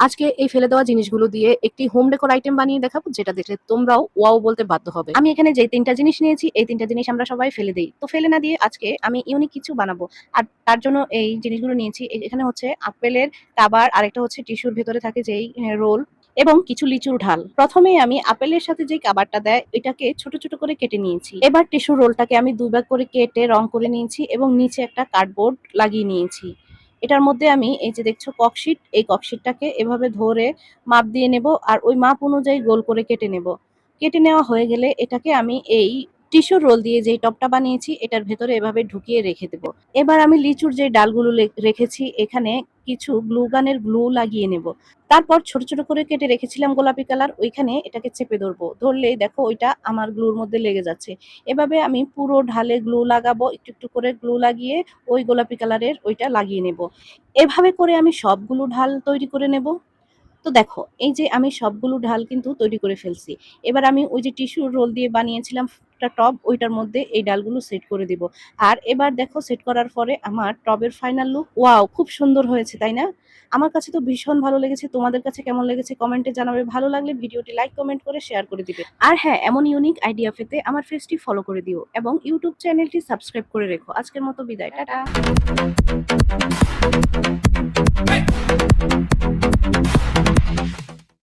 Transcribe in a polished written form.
আজকে এই ফেলে দেওয়া জিনিসগুলো দিয়ে একটি হোম ডেকোর আইটেম বানিয়ে দেখাবো, যেটা দেখলে তোমরাও ওয়াও বলতে বাধ্য হবে। আমি এখানে যে ৩টা জিনিস নিয়েছি, এই ৩টা জিনিস আমরা সবাই ফেলে দেই। তো ফেলে না দিয়ে আজকে আমি ইউনিক কিছু বানাবো। আর তার জন্য এই জিনিসগুলো নিয়েছি। এখানে হচ্ছে আপেলের কাবার, আরেকটা হচ্ছে টিস্যুর ভেতরে থাকে যেই রোল, এবং কিছু লিচুর ঢাল। প্রথমে আমি আপেলের সাথে যে কাবারটা দেয় এটাকে ছোট ছোট করে কেটে নিয়েছি। এবার টিস্যুর রোলটাকে আমি ২ ভাগ করে কেটে রং করে নিয়েছি এবং নিচে একটা কার্ডবোর্ড লাগিয়ে নিয়েছি। এটার মধ্যে আমি এই যে দেখছো ককশিট, এই ককশিটটাকে এভাবে ধরে মাপ দিয়ে নেব আর ওই মাপ অনুযায়ী গোল করে কেটে নেব। কেটে নেওয়া হয়ে গেলে এটাকে আমি এই টিস্যুর রোল দিয়ে যেই টপটা বানিয়েছি এটার ভেতরে এভাবে ঢুকিয়ে রেখে দেব। এবার আমি লিচুর যে ডালগুলো রেখেছি এখানে কিছু গ্লু গানের গ্লু লাগিয়ে নেব। তারপর ছোট ছোট করে কেটে রেখেছিলাম গোলাপি কালার, ওইখানে এটাকে চেপে ধরবো। ধরলেই দেখো ওইটা আমার গ্লুর মধ্যে লেগে যাচ্ছে। এভাবে আমি পুরো ঢালে গ্লু লাগাবো, একটু একটু করে গ্লু লাগিয়ে ওই গোলাপি কালারের ওইটা লাগিয়ে নেব। এভাবে করে আমি সবগুলো ঢাল তৈরি করে নেব। তো দেখো এই যে আমি সবগুলো ঢাল কিন্তু তৈরি করে ফেলছি। এবার আমি ওই যে টিস্যুর রোল দিয়ে বানিয়েছিলাম একটা টব, ওইটার মধ্যে এই ডালগুলো সেট করে দিব। আর এবার দেখো সেট করার পরে আমার টবের ফাইনাল লুক ওয়াও, খুব সুন্দর হয়েছে তাই না? আমার কাছে তো ভীষণ ভালো লেগেছে। তোমাদের কাছে কেমন লেগেছে কমেন্টে জানাবে। ভালো লাগলে ভিডিওটি লাইক কমেন্ট করে শেয়ার করে দিবে। আর হ্যাঁ, এমন ইউনিক আইডিয়া পেতে আমার পেজটি ফলো করে দিও এবং ইউটিউব চ্যানেলটি সাবস্ক্রাইব করে রেখো। আজকের মতো বিদায়, টাটা।